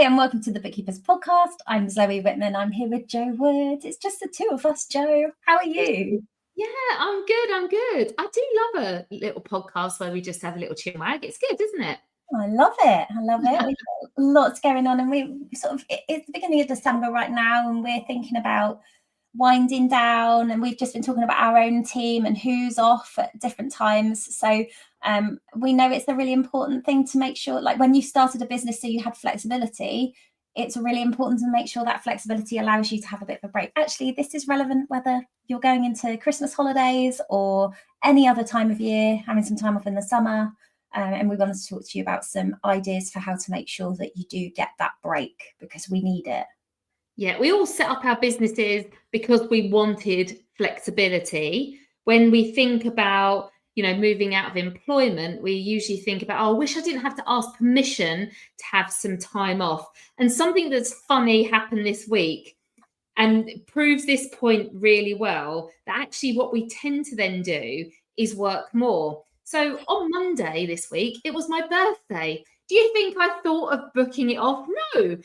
and welcome to the Bookkeepers Podcast. I'm Zoe Whitman. I'm here with Jo Wood. It's just the two of us, Jo. How are you? Yeah, I'm good. I do love a little podcast where we just have a little chin wag. It's good, isn't it? I love it. We've got lots going on, and it's the beginning of December right now, and we're thinking about winding down, and we've just been talking about our own team and who's off at different times. So we know it's a really important thing to make sure, like when you started a business, so you had flexibility, it's really important to make sure that flexibility allows you to have a bit of a break. Actually, this is relevant whether you're going into Christmas holidays or any other time of year, having some time off in the summer. And we wanted to talk to you about some ideas for how to make sure that you do get that break, because we need it. Yeah, we all set up our businesses because we wanted flexibility. When we think about, moving out of employment, we usually think about, I wish I didn't have to ask permission to have some time off. And something that's funny happened this week and proves this point really well, that actually what we tend to then do is work more. So on Monday this week, it was my birthday. Do you think I thought of booking it off? No.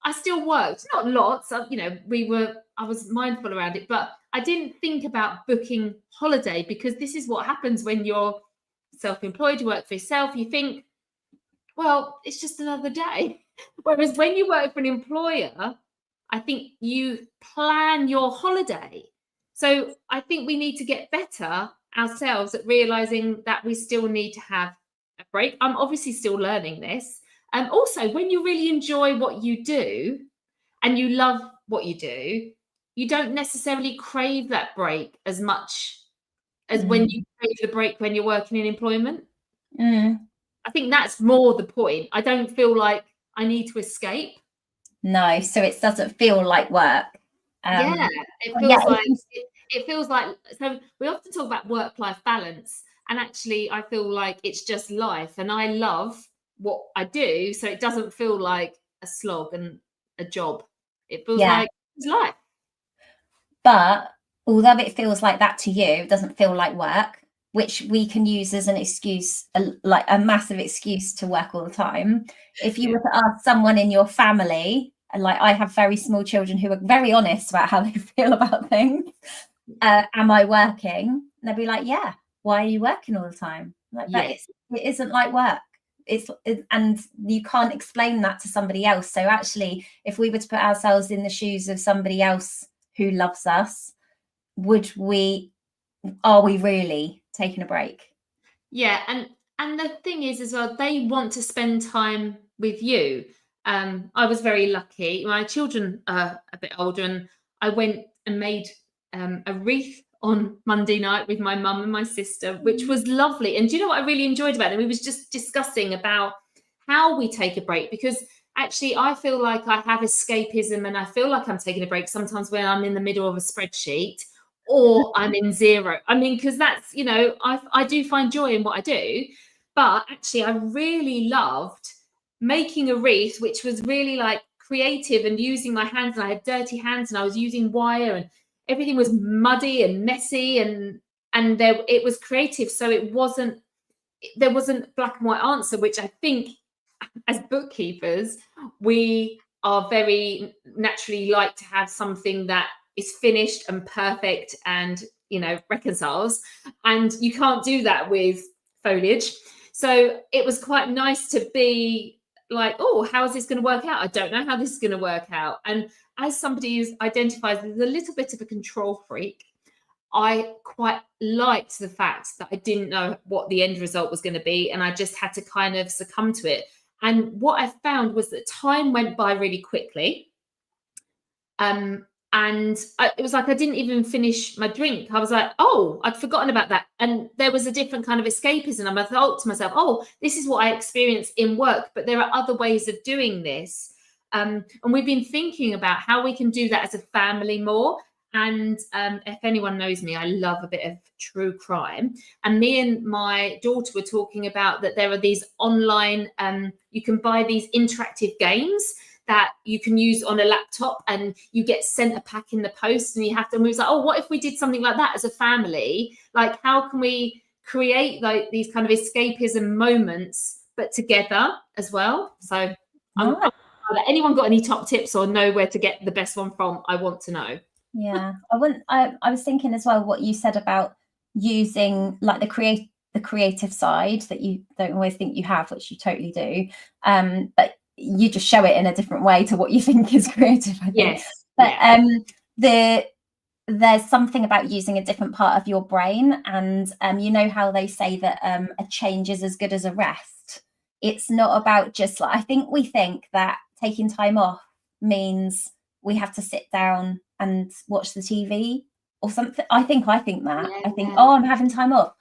I still worked, not lots. I was mindful around it, but I didn't think about booking holiday, because this is what happens when you're self-employed, you work for yourself. You think, well, it's just another day. Whereas when you work for an employer, I think you plan your holiday. So I think we need to get better ourselves at realizing that we still need to have a break. I'm obviously still learning this. And also, when you really enjoy what you do and you love what you do, you don't necessarily crave that break as much as when you crave the break when you're working in employment. I think that's more the point. I don't feel like I need to escape. No, so it doesn't feel like work. It feels like, so we often talk about work-life balance, and actually I feel like it's just life, and I love what I do, so it doesn't feel like a slog and a job. It feels like it's life. But although it feels like that to you, it doesn't feel like work, which we can use as an excuse, like a massive excuse to work all the time. If you were to ask someone in your family, and like I have very small children who are very honest about how they feel about things, am I working? And they'll be like, yeah. Why are you working all the time? Like, yes. It isn't like work. And you can't explain that to somebody else. So actually, if we were to put ourselves in the shoes of somebody else who loves us, are we really taking a break? Yeah, and the thing is as well, they want to spend time with you. I was very lucky. My children are a bit older, and I went and made a wreath on Monday night with my mum and my sister, which was lovely. And do you know what I really enjoyed about it? We was just discussing about how we take a break, because actually I feel like I have escapism and I feel like I'm taking a break sometimes when I'm in the middle of a spreadsheet or I'm in zero. I mean, because that's, I do find joy in what I do, but actually I really loved making a wreath, which was really like creative and using my hands, and I had dirty hands and I was using wire and everything was muddy and messy, and it was creative. So there wasn't black and white answer, which I think as bookkeepers, we are very naturally like to have something that is finished and perfect and, reconciles. And you can't do that with foliage. So it was quite nice to be like, oh, how is this going to work out? I don't know how this is going to work out. And as somebody who identifies as a little bit of a control freak, I quite liked the fact that I didn't know what the end result was going to be, and I just had to kind of succumb to it. And what I found was that time went by really quickly. It was like I didn't even finish my drink. I was like, oh, I'd forgotten about that. And there was a different kind of escapism. And I thought to myself, oh, this is what I experience in work, but there are other ways of doing this. And we've been thinking about how we can do that as a family more. And if anyone knows me, I love a bit of true crime. And me and my daughter were talking about that there are these online, you can buy these interactive games that you can use on a laptop, and you get sent a pack in the post, and you have to move. Like, oh, what if we did something like that as a family? Like, how can we create like these kind of escapism moments, but together as well? So either anyone got any top tips or know where to get the best one from, I want to know. Yeah, I was thinking as well what you said about using like the creative side that you don't always think you have, which you totally do. But you just show it in a different way to what you think is creative, I think. Yes. But there's something about using a different part of your brain, and you know how they say that a change is as good as a rest. It's not about just like, I think we think that taking time off means we have to sit down and watch the TV or something. I think that. Yeah. I think, oh, I'm having time off.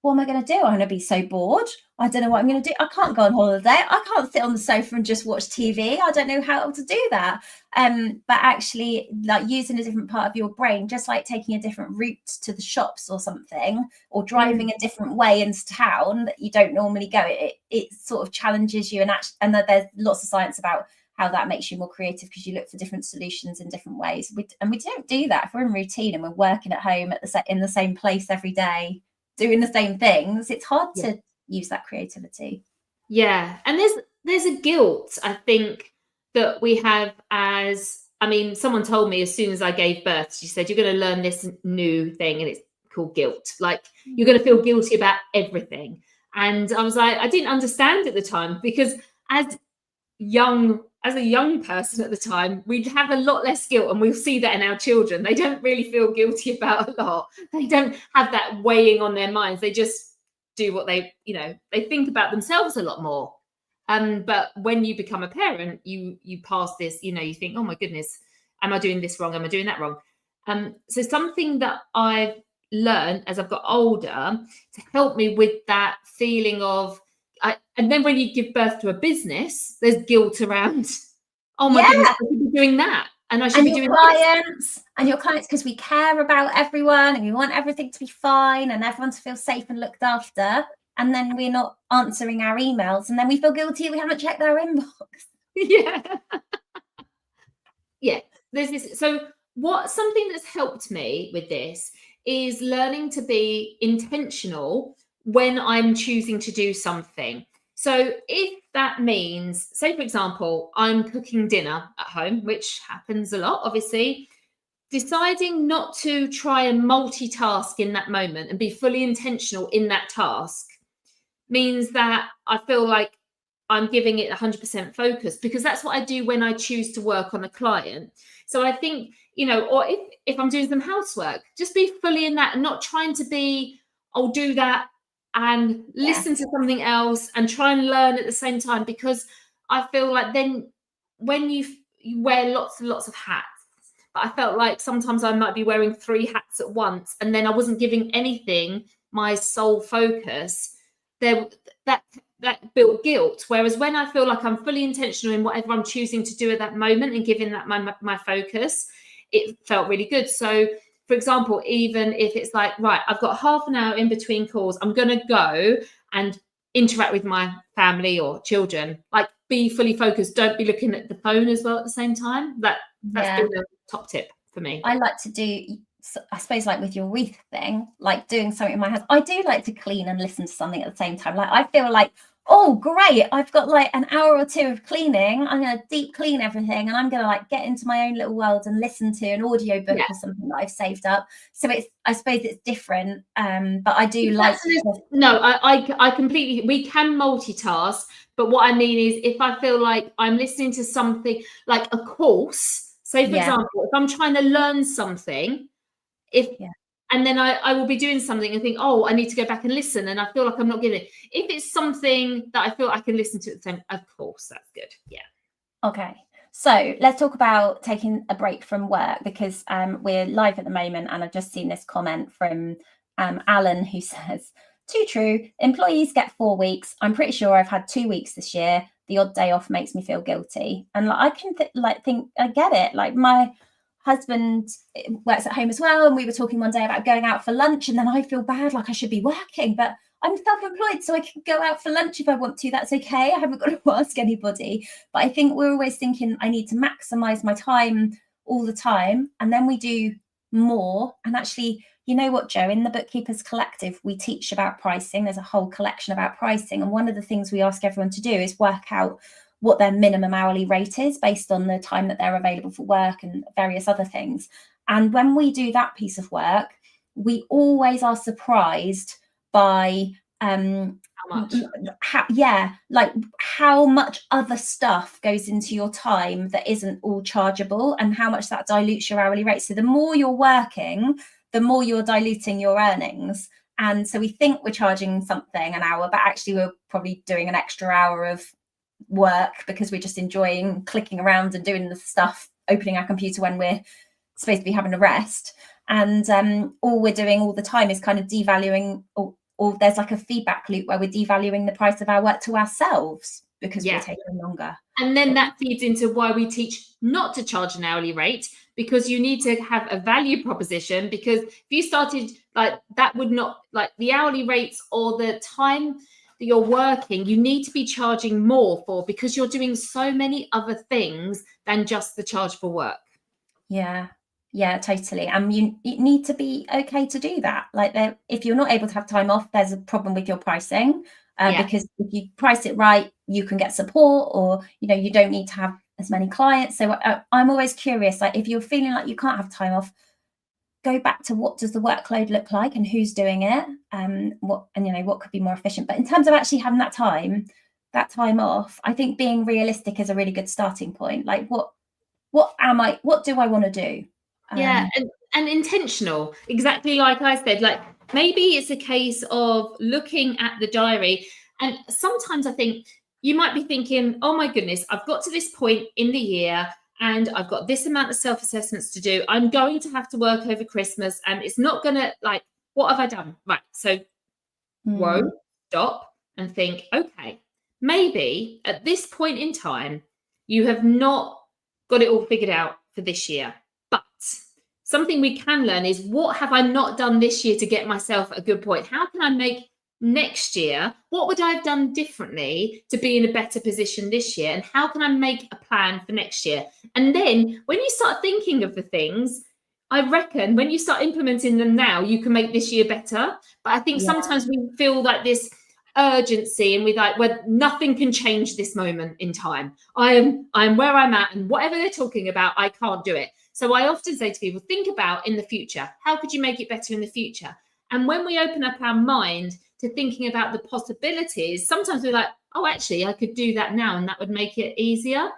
What am I going to do? I'm going to be so bored. I don't know what I'm going to do. I can't go on holiday. I can't sit on the sofa and just watch TV. I don't know how to do that. But actually, like using a different part of your brain, just like taking a different route to the shops or something, or driving a different way into town that you don't normally go. It sort of challenges you, and there's lots of science about how that makes you more creative because you look for different solutions in different ways. We don't do that if we're in routine and we're working at home in the same place every day, doing the same things. It's hard to use that creativity. Yeah, and there's a guilt, I think, that we have as, I mean, someone told me as soon as I gave birth, she said, you're going to learn this new thing and it's called guilt. Like, you're going to feel guilty about everything. And I was like, I didn't understand at the time, because as a young person at the time, we'd have a lot less guilt, and we'll see that in our children. They don't really feel guilty about a lot. They don't have that weighing on their minds. They just do what they think about themselves a lot more. But when you become a parent, you pass this, you think, oh my goodness, am I doing this wrong? Am I doing that wrong? So something that I've learned as I've got older to help me with that feeling of, and then when you give birth to a business, there's guilt around, oh my goodness, I should be doing that. And I should be doing clients, and your clients, because we care about everyone and we want everything to be fine and everyone to feel safe and looked after. And then we're not answering our emails, and then we feel guilty we haven't checked our inbox. Yeah. There's this. So something that's helped me with this is learning to be intentional when I'm choosing to do something. So if that means, say, for example, I'm cooking dinner at home, which happens a lot, obviously, deciding not to try and multitask in that moment and be fully intentional in that task means that I feel like I'm giving it 100% focus, because that's what I do when I choose to work on a client. So I think, or if I'm doing some housework, just be fully in that and not trying to be, I'll do that and listen to something else and try and learn at the same time, because I feel like then when you wear lots and lots of hats, but I felt like sometimes I might be wearing 3 hats at once, and then I wasn't giving anything my sole focus, that built guilt. Whereas when I feel like I'm fully intentional in whatever I'm choosing to do at that moment and giving that my focus, it felt really good. So for example, even if it's like, right, I've got half an hour in between calls, I'm going to go and interact with my family or children, like be fully focused. Don't be looking at the phone as well at the same time. That's been a top tip for me. I like to do, I suppose, like with your wreath thing, like doing something in my house. I do like to clean and listen to something at the same time. Like I feel like, oh great, I've got like an hour or 2 of cleaning. I'm going to deep clean everything, and I'm going to like get into my own little world and listen to an audio book or something that I've saved up. So I suppose it's different. But I do I completely, we can multitask, but what I mean is if I feel like I'm listening to something like a course, say for example, if I'm trying to learn something, and then I will be doing something and think, oh, I need to go back and listen, and I feel like I'm not getting it. If it's something that I feel I can listen to at the same, of course, that's good. Yeah. Okay. So let's talk about taking a break from work, because we're live at the moment, and I've just seen this comment from Alan, who says, too true. Employees get 4 weeks. I'm pretty sure I've had 2 weeks this year. The odd day off makes me feel guilty. And like, I can think I get it. Like my husband works at home as well, and we were talking one day about going out for lunch, and then I feel bad, like I should be working, but I'm self-employed, so I can go out for lunch if I want to. That's okay. I haven't got to ask anybody. But I think we're always thinking I need to maximize my time all the time, and then we do more. And actually, you know what, Joe, in the Bookkeepers Collective, we teach about pricing. There's a whole collection about pricing, and one of the things we ask everyone to do is work out what their minimum hourly rate is based on the time that they're available for work and various other things. And when we do that piece of work, we always are surprised by How much? how much other stuff goes into your time that isn't all chargeable, and how much that dilutes your hourly rate. So the more you're working, the more you're diluting your earnings. And so we think we're charging something an hour, but actually we're probably doing an extra hour of work because we're just enjoying clicking around and doing the stuff, opening our computer when we're supposed to be having a rest. And all we're doing all the time is kind of devaluing, or there's like a feedback loop where we're devaluing the price of our work to ourselves because we're taking longer. And then that feeds into why we teach not to charge an hourly rate, because you need to have a value proposition. Because if you started like that, would not, like the hourly rates or the time that you're working, you need to be charging more for, because you're doing so many other things than just the charge for work. Yeah, totally. And you need to be okay to do that. Like, if you're not able to have time off, there's a problem with your pricing, because if you price it right, you can get support, or you don't need to have as many clients. So I'm always curious, like if you're feeling like you can't have time off, go back to what does the workload look like and who's doing it, what could be more efficient. But in terms of actually having that time off, I think being realistic is a really good starting point. Like, what do I want to do? And intentional, exactly like I said. Like, maybe it's a case of looking at the diary, and sometimes I think you might be thinking, oh my goodness, I've got to this point in the year and I've got this amount of self-assessments to do. I'm going to have to work over Christmas, and it's not gonna, like, what have I done? Right. So whoa, stop and think, okay, maybe at this point in time you have not got it all figured out for this year. But something we can learn is, what have I not done this year to get myself at a good point? How can I make next year, what would I have done differently to be in a better position this year? And how can I make a plan for next year? And then when you start thinking of the things, I reckon when you start implementing them now, you can make this year better. But I think sometimes we feel like this urgency, and we like, well, nothing can change this moment in time. I'm where I'm at, and whatever they're talking about, I can't do it. So I often say to people, think about in the future, how could you make it better in the future? And when we open up our mind to thinking about the possibilities, sometimes we're like, oh, actually, I could do that now, and that would make it easier.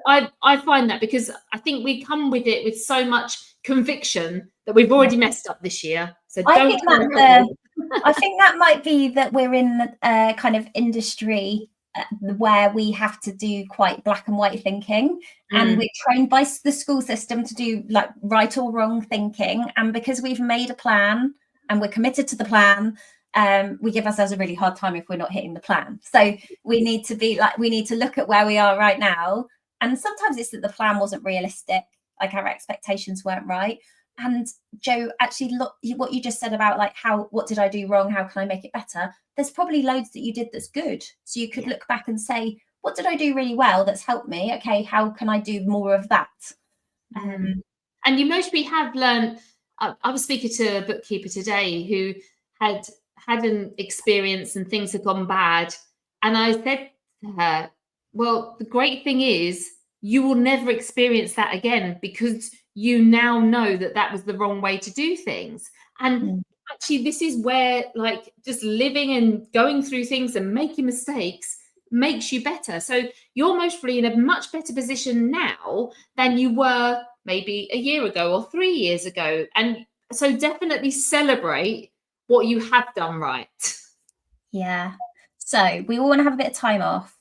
I find that, because I think we come with it with so much conviction that we've already messed up this year. So I think that might be that we're in a kind of industry where we have to do quite black and white thinking, and we're trained by the school system to do like right or wrong thinking. And because we've made a plan and we're committed to the plan, we give ourselves a really hard time if we're not hitting the plan. So we need to look at where we are right now. And sometimes it's that the plan wasn't realistic, like our expectations weren't right. And Jo, actually, look what you just said about like, what did I do wrong? How can I make it better? There's probably loads that you did that's good. So you could look back and say, what did I do really well that's helped me? Okay, how can I do more of that? And you mostly have learned. I was speaking to a bookkeeper today who had an experience and things had gone bad. And I said to her, well, the great thing is you will never experience that again, because you now know that was the wrong way to do things. And actually, this is where, like, just living and going through things and making mistakes makes you better. So you're mostly in a much better position now than you were maybe a year ago or 3 years ago. And so definitely celebrate what you have done right. Yeah. So we all want to have a bit of time off.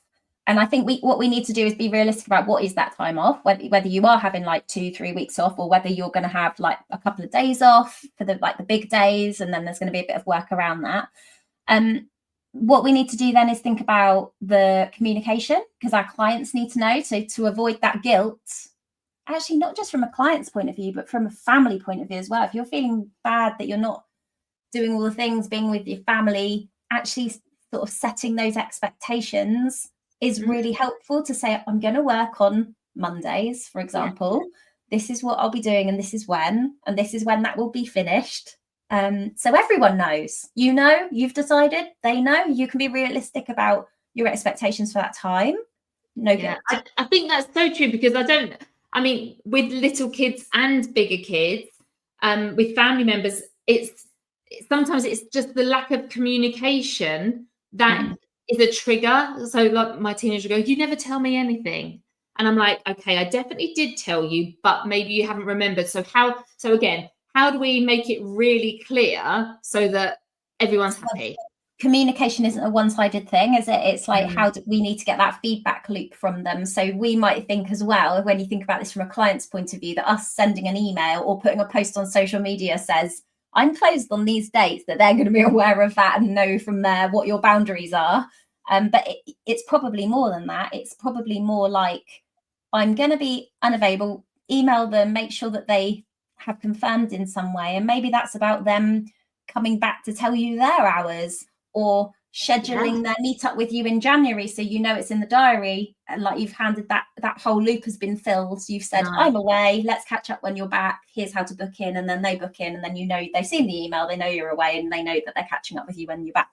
And I think what we need to do is be realistic about what is that time off, whether you are having like 2-3 weeks off, or whether you're going to have like a couple of days off for the big days, and then there's going to be a bit of work around that. What we need to do then is think about the communication, because our clients need to know. So to avoid that guilt, actually not just from a client's point of view, but from a family point of view as well. If you're feeling bad that you're not doing all the things, being with your family, actually sort of setting those expectations is really helpful. To say, I'm going to work on Mondays, for example. This is what I'll be doing, and this is when that will be finished. So everyone knows, you've decided, they know. You can be realistic about your expectations for that time. No Yeah, good. I think that's so true, because I mean, with little kids and bigger kids, with family members, sometimes it's just the lack of communication that is a trigger. So like my teenager goes, "You never tell me anything." And I'm like, okay, I definitely did tell you, but maybe you haven't remembered. So again, how do we make it really clear so that everyone's happy? Communication isn't a one-sided thing, is it? It's like, how do we need to get that feedback loop from them? So we might think as well, when you think about this from a client's point of view, that us sending an email or putting a post on social media says, I'm closed on these dates, that they're going to be aware of that and know from there what your boundaries are. But it's probably more than that. It's probably more like, I'm going to be unavailable, email them, make sure that they have confirmed in some way. And maybe that's about them coming back to tell you their hours, or scheduling their meetup with you in January, so you know it's in the diary, and like you've handed that whole loop has been filled. So you've said, I'm away, let's catch up when you're back, here's how to book in, and then they book in, and then you know they've seen the email, they know you're away, and they know that they're catching up with you when you're back.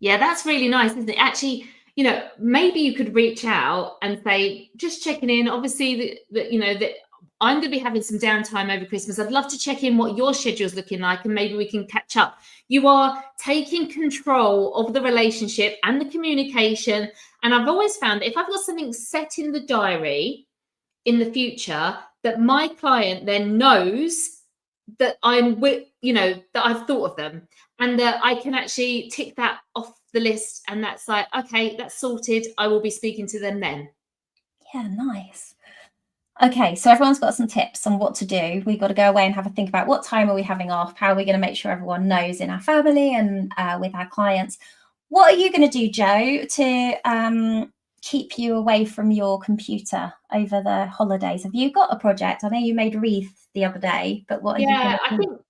Yeah, that's really nice, isn't it? Actually, you know, maybe you could reach out and say, just checking in. Obviously, that you know that I'm going to be having some downtime over Christmas. I'd love to check in what your schedule's looking like, and maybe we can catch up. You are taking control of the relationship and the communication. And I've always found that if I've got something set in the diary in the future, that my client then knows that that I've thought of them, and that I can actually tick that off the list. And that's like, okay, that's sorted. I will be speaking to them then. Yeah, nice. Okay, so everyone's got some tips on what to do. We've got to go away and have a think about what time are we having off? How are we going to make sure everyone knows in our family and with our clients? What are you going to do, Jo, to keep you away from your computer over the holidays? Have you got a project? I know you made a wreath the other day, but what are you going to do?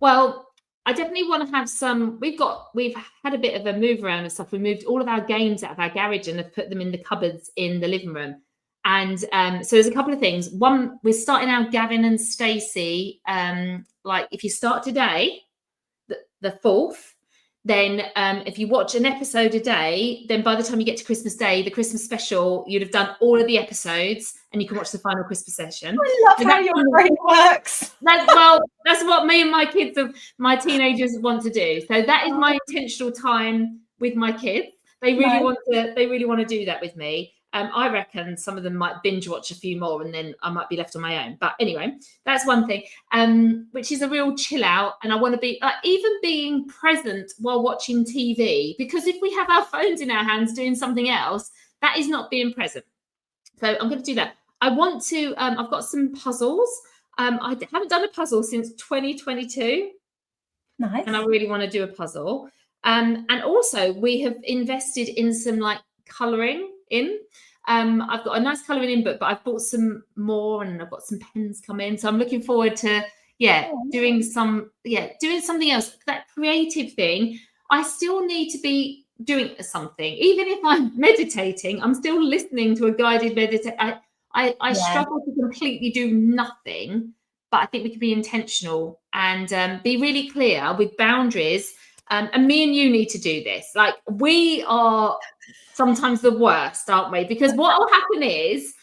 Well, I definitely want to have some. We've had a bit of a move around and stuff. We moved all of our games out of our garage and have put them in the cupboards in the living room. And so there's a couple of things. One, we're starting out Gavin and Stacey. Like if you start today, the 4th, then if you watch an episode a day, then by the time you get to Christmas Day, the Christmas special, you'd have done all of the episodes and you can watch the final Christmas session. I love how your brain works. That's what me and my teenagers want to do. So that is my intentional time with my kids. They really want to do that with me. I reckon some of them might binge watch a few more and then I might be left on my own. But anyway, that's one thing, which is a real chill out. And I want to be even being present while watching TV, because if we have our phones in our hands doing something else, that is not being present. So I'm going to do that. I want to, I've got some puzzles. I haven't done a puzzle since 2022. Nice. And I really want to do a puzzle. And also we have invested in some like colouring in. I've got a nice colouring in book, but I've bought some more and I've got some pens come in. So I'm looking forward to, doing something else. That creative thing, I still need to be doing something. Even if I'm meditating, I'm still listening to a guided meditation. I struggle to completely do nothing, but I think we can be intentional and be really clear with boundaries. And me and you need to do this. Like, we are sometimes the worst, aren't we? Because what will happen is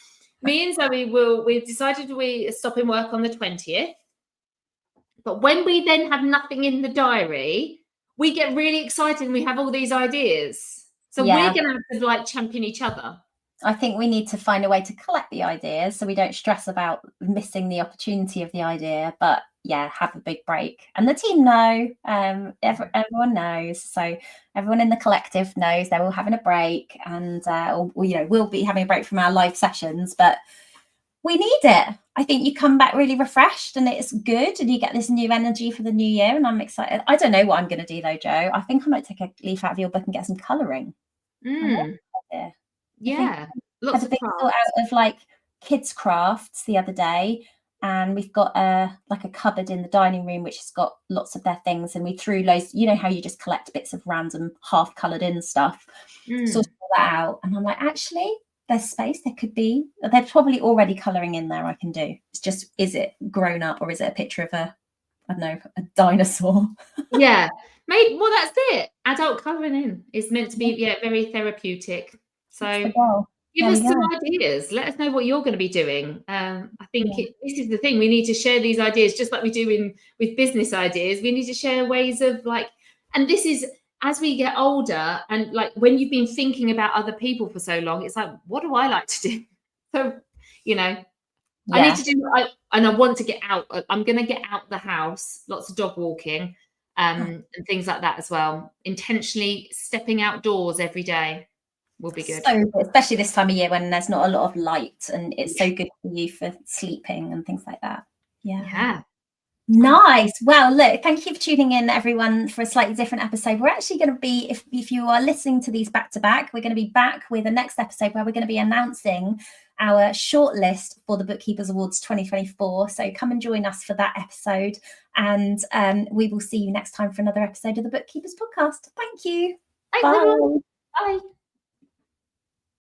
me and Zoe we've decided we're stopping work on the 20th. But when we then have nothing in the diary, we get really excited and we have all these ideas. So we're going to have to like champion each other. I think we need to find a way to collect the ideas so we don't stress about missing the opportunity of the idea, but have a big break. And the team know, everyone knows. So everyone in the collective knows they're all having a break, and we'll be having a break from our live sessions, but we need it. I think you come back really refreshed and it's good, and you get this new energy for the new year, and I'm excited. I don't know what I'm going to do though, Jo. I think I might take a leaf out of your book and get some colouring. Lots of thought out of like kids crafts the other day, and we've got a cupboard in the dining room which has got lots of their things, and we threw loads, you know how you just collect bits of random half coloured in stuff, sort that out, and I'm like, actually there's space, they're probably already colouring in there. I can do, it's just, is it grown up or is it a picture of a dinosaur? Well, that's it. Adult colouring in is meant to be very therapeutic. So give us some ideas. Let us know what you're going to be doing. I think this is the thing. We need to share these ideas, just like we do with business ideas. We need to share ways of and this is as we get older, and when you've been thinking about other people for so long, it's like, what do I like to do? So, I need to do, and I want to get out. I'm going to get out the house, lots of dog walking, and things like that as well. Intentionally stepping outdoors every day will be good. So good, especially this time of year when there's not a lot of light, and it's so good for you for sleeping and things like that. Yeah. Nice. Well, look, thank you for tuning in, everyone, for a slightly different episode. We're actually going to be, if you are listening to these back to back, we're going to be back with a next episode where we're going to be announcing our shortlist for the Bookkeepers Awards 2024. So come and join us for that episode, and we will see you next time for another episode of the Bookkeepers Podcast. Thank you. Bye. Bye.